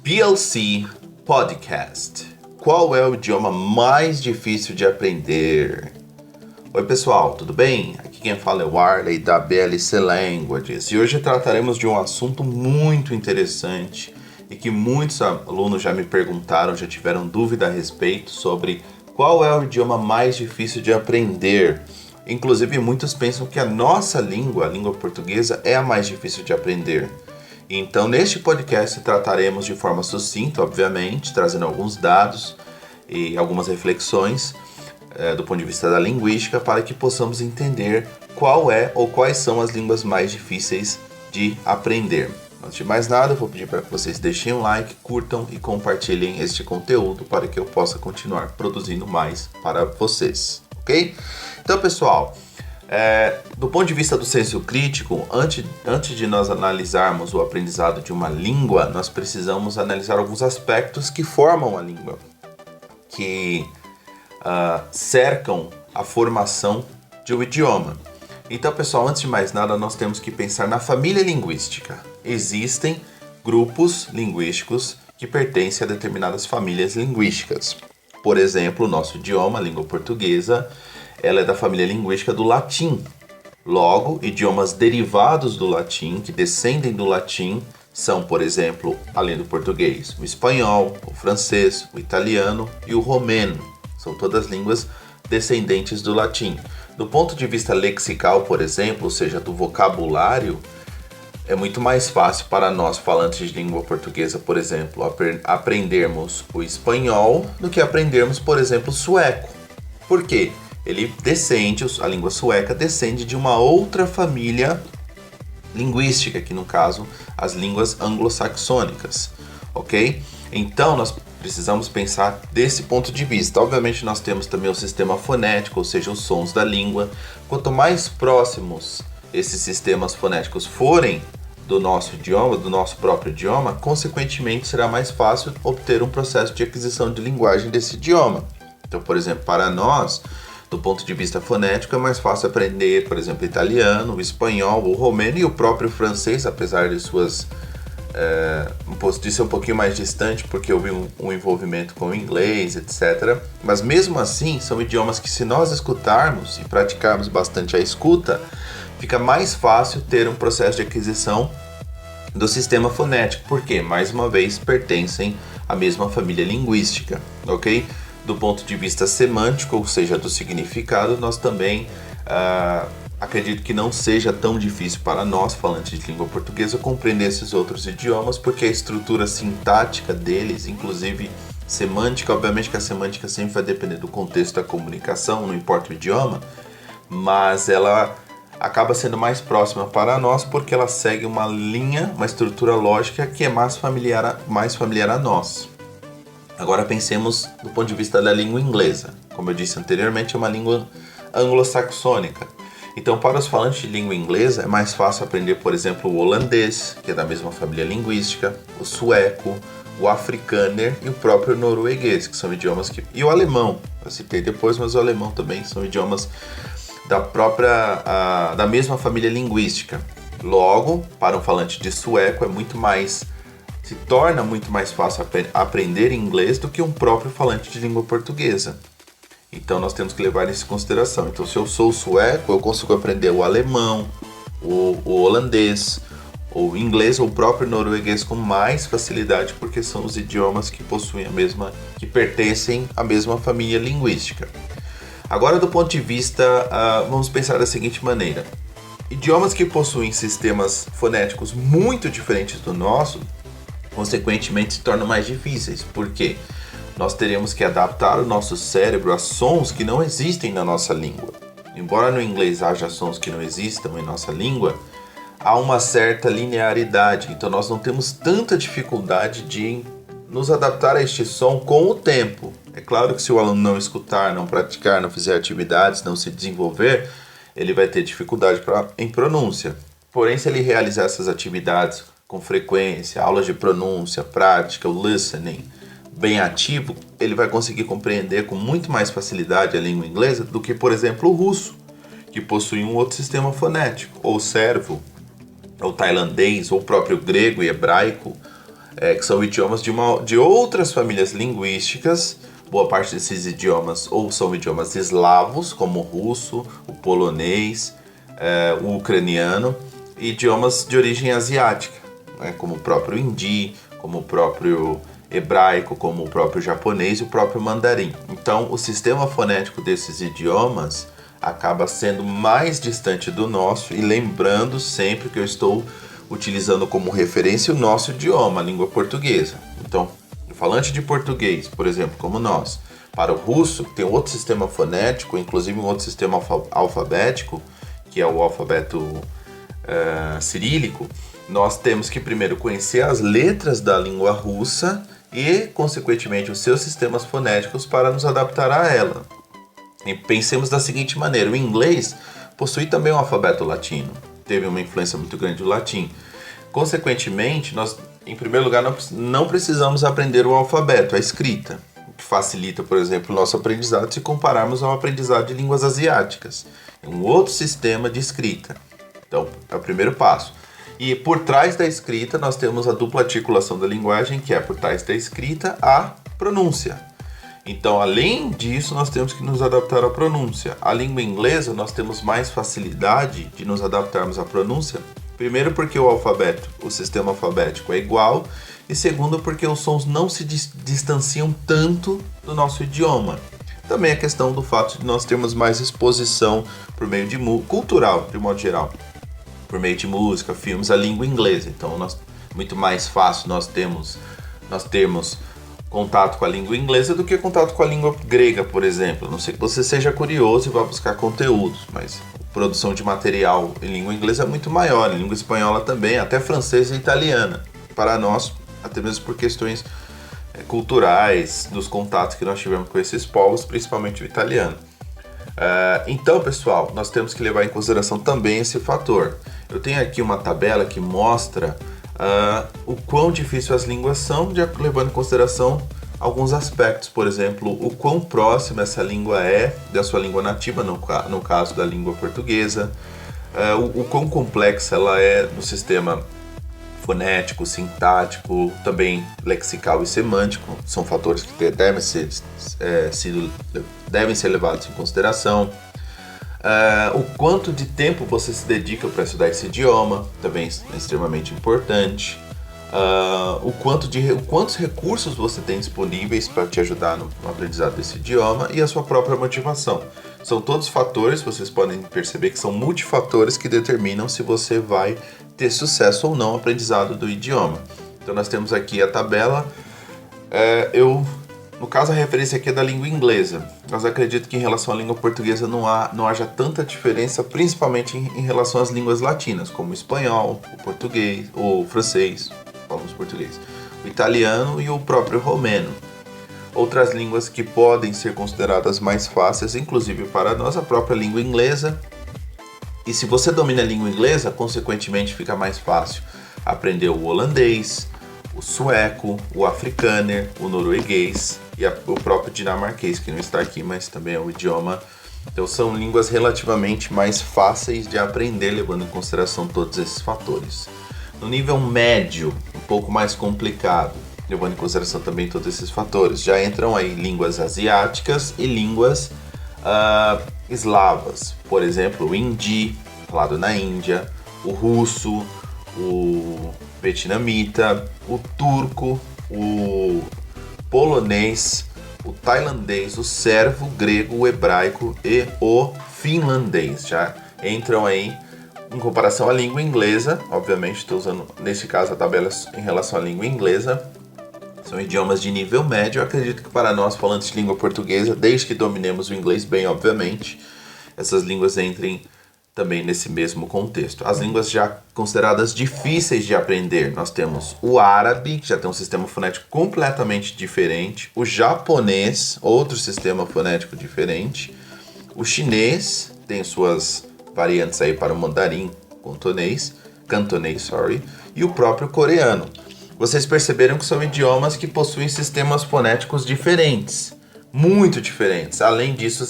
PLC Podcast. Qual é o idioma mais difícil de aprender? Oi pessoal, tudo bem? Aqui quem fala é o Arley da BLC Languages e hoje trataremos de um assunto muito interessante e que muitos alunos já me perguntaram, já tiveram dúvida a respeito sobre qual é o idioma mais difícil de aprender. Inclusive muitos pensam que a nossa língua, a língua portuguesa, é a mais difícil de aprender. Então, neste podcast trataremos de forma sucinta, obviamente, trazendo alguns dados e algumas reflexões do ponto de vista da linguística para que possamos entender qual é ou quais são as línguas mais difíceis de aprender. Antes de mais nada, eu vou pedir para que vocês deixem um like, curtam e compartilhem este conteúdo para que eu possa continuar produzindo mais para vocês, ok? Então, pessoal, do ponto de vista do senso crítico, antes de nós analisarmos o aprendizado de uma língua, nós precisamos analisar alguns aspectos que formam a língua, que cercam a formação de um idioma. Então, pessoal, antes de mais nada, nós temos que pensar na família linguística. Existem grupos linguísticos que pertencem a determinadas famílias linguísticas. Por exemplo, o nosso idioma, a língua portuguesa, ela é da família linguística do latim. Logo, idiomas derivados do latim, que descendem do latim, são, por exemplo, além do português, o espanhol, o francês, o italiano e o romeno. São todas línguas descendentes do latim. Do ponto de vista lexical, por exemplo, ou seja, do vocabulário, é muito mais fácil para nós, falantes de língua portuguesa, por exemplo, aprendermos o espanhol do que aprendermos, por exemplo, o sueco. Por quê? A língua sueca descende de uma outra família linguística, que no caso, as línguas anglo-saxônicas, ok? Então, nós precisamos pensar desse ponto de vista. Obviamente, nós temos também o sistema fonético, ou seja, os sons da língua. Quanto mais próximos esses sistemas fonéticos forem do nosso idioma, do nosso próprio idioma, consequentemente, será mais fácil obter um processo de aquisição de linguagem desse idioma. Então, por exemplo, para nós, do ponto de vista fonético, é mais fácil aprender, por exemplo, italiano, o espanhol, o romeno e o próprio francês, apesar de de ser um pouquinho mais distante, porque houve um envolvimento com o inglês, etc. Mas mesmo assim, são idiomas que, se nós escutarmos e praticarmos bastante a escuta, fica mais fácil ter um processo de aquisição do sistema fonético, porque, mais uma vez, pertencem à mesma família linguística, ok? Do ponto de vista semântico, ou seja, do significado, nós também acredito que não seja tão difícil para nós, falantes de língua portuguesa, compreender esses outros idiomas, porque a estrutura sintática deles, inclusive semântica, obviamente que a semântica sempre vai depender do contexto da comunicação, não importa o idioma, mas ela acaba sendo mais próxima para nós porque ela segue uma linha, uma estrutura lógica que é mais familiar a nós. Agora pensemos do ponto de vista da língua inglesa. Como eu disse anteriormente, é uma língua anglo-saxônica. Então, para os falantes de língua inglesa, é mais fácil aprender, por exemplo, o holandês, que é da mesma família linguística, o sueco, o afrikaner e o próprio norueguês, que são idiomas que... E o alemão, eu citei depois, mas o alemão também são idiomas da mesma família linguística. Logo, para um falante de sueco, se torna muito mais fácil aprender inglês do que um próprio falante de língua portuguesa. Então nós temos que levar isso em consideração. Então, se eu sou sueco, eu consigo aprender o alemão, o holandês, o inglês ou o próprio norueguês com mais facilidade, porque são os idiomas que que pertencem à mesma família linguística. Agora, do ponto de vista, vamos pensar da seguinte maneira: idiomas que possuem sistemas fonéticos muito diferentes do nosso, consequentemente, se tornam mais difíceis. Por quê? Nós teremos que adaptar o nosso cérebro a sons que não existem na nossa língua. Embora no inglês haja sons que não existam em nossa língua, há uma certa linearidade. Então nós não temos tanta dificuldade de nos adaptar a este som com o tempo. É claro que se o aluno não escutar, não praticar, não fizer atividades, não se desenvolver, ele vai ter dificuldade em pronúncia. Porém, se ele realizar essas atividades com frequência, aulas de pronúncia, prática, o listening, bem ativo, ele vai conseguir compreender com muito mais facilidade a língua inglesa do que, por exemplo, o russo, que possui um outro sistema fonético, ou o sérvio, ou tailandês, ou o próprio grego e hebraico, que são idiomas de outras famílias linguísticas. Boa parte desses idiomas ou são idiomas eslavos, como o russo, o polonês, o ucraniano, e idiomas de origem asiática, né, como o próprio hindi, como o próprio hebraico, como o próprio japonês e o próprio mandarim. Então, o sistema fonético desses idiomas acaba sendo mais distante do nosso, e lembrando sempre que eu estou utilizando como referência o nosso idioma, a língua portuguesa. Então, o falante de português, por exemplo, como nós, para o russo, tem outro sistema fonético, inclusive um outro sistema alfabético, que é o alfabeto cirílico. Nós temos que primeiro conhecer as letras da língua russa e, consequentemente, os seus sistemas fonéticos para nos adaptar a ela. E pensemos da seguinte maneira: o inglês possui também um alfabeto latino, teve uma influência muito grande do latim. Consequentemente, nós, em primeiro lugar, não precisamos aprender o alfabeto, a escrita, o que facilita, por exemplo, o nosso aprendizado se compararmos ao aprendizado de línguas asiáticas. É um outro sistema de escrita. Então, é o primeiro passo. E por trás da escrita, nós temos a dupla articulação da linguagem, que é por trás da escrita a pronúncia. Então, além disso, nós temos que nos adaptar à pronúncia. A língua inglesa, nós temos mais facilidade de nos adaptarmos à pronúncia. Primeiro, porque o alfabeto, o sistema alfabético é igual. E segundo, porque os sons não se distanciam tanto do nosso idioma. Também a questão do fato de nós termos mais exposição por meio de cultural, de modo geral, por meio de música, filmes, a língua inglesa. Então, muito mais fácil nós termos contato com a língua inglesa do que contato com a língua grega, por exemplo. A não sei que você seja curioso e vá buscar conteúdos, mas a produção de material em língua inglesa é muito maior, em língua espanhola também, até francesa e italiana. Para nós, até mesmo por questões culturais, dos contatos que nós tivemos com esses povos, principalmente o italiano. Então, pessoal, nós temos que levar em consideração também esse fator. Eu tenho aqui uma tabela que mostra o quão difícil as línguas são, levando em consideração alguns aspectos. Por exemplo, o quão próxima essa língua é da sua língua nativa, no caso da língua portuguesa, o quão complexa ela é no sistema fonético, sintático, também lexical e semântico. São fatores que devem ser levados em consideração. O quanto de tempo você se dedica para estudar esse idioma, também é extremamente importante. Quantos recursos você tem disponíveis para te ajudar no aprendizado desse idioma e a sua própria motivação. São todos fatores, vocês podem perceber que são multifatores que determinam se você vai ter sucesso ou não no aprendizado do idioma. Então nós temos aqui a tabela. No caso, a referência aqui é da língua inglesa. Mas acredito que em relação à língua portuguesa não haja tanta diferença, principalmente em relação às línguas latinas, como o espanhol, o português, o francês, falamos português, o italiano e o próprio romeno. Outras línguas que podem ser consideradas mais fáceis, inclusive para nós, a própria língua inglesa. E se você domina a língua inglesa, consequentemente fica mais fácil aprender o holandês, o sueco, o afrikaner, o norueguês e o próprio dinamarquês, que não está aqui, mas também é um idioma. Então são línguas relativamente mais fáceis de aprender, levando em consideração todos esses fatores. No nível médio, um pouco mais complicado, levando em consideração também todos esses fatores, já entram aí línguas asiáticas e línguas eslavas. Por exemplo, o hindi, falado na Índia, o russo, o vietnamita, o turco, o polonês, o tailandês, o servo, o grego, o hebraico e o finlandês. Já entram aí em comparação à língua inglesa. Obviamente estou usando nesse caso a tabela em relação à língua inglesa. São idiomas de nível médio. Eu acredito que para nós falantes de língua portuguesa, desde que dominemos o inglês bem, obviamente, essas línguas entrem também nesse mesmo contexto. As línguas já consideradas difíceis de aprender, nós temos o árabe, que já tem um sistema fonético completamente diferente, o japonês, outro sistema fonético diferente, o chinês, tem suas variantes aí para o mandarim, cantonês, e o próprio coreano. Vocês perceberam que são idiomas que possuem sistemas fonéticos diferentes, muito diferentes. Além disso,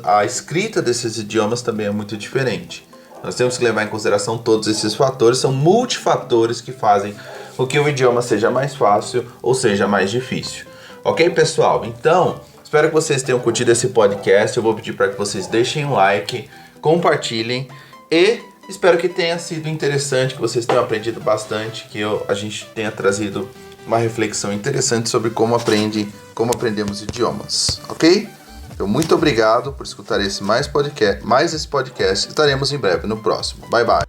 a escrita desses idiomas também é muito diferente. Nós temos que levar em consideração todos esses fatores, são multifatores que fazem o que o idioma seja mais fácil ou seja mais difícil. Ok, pessoal? Então, espero que vocês tenham curtido esse podcast. Eu vou pedir para que vocês deixem um like, compartilhem e espero que tenha sido interessante, que vocês tenham aprendido bastante, que a gente tenha trazido uma reflexão interessante sobre como aprendemos idiomas, ok? Então, muito obrigado por escutar mais esse podcast. Estaremos em breve no próximo. Bye, bye.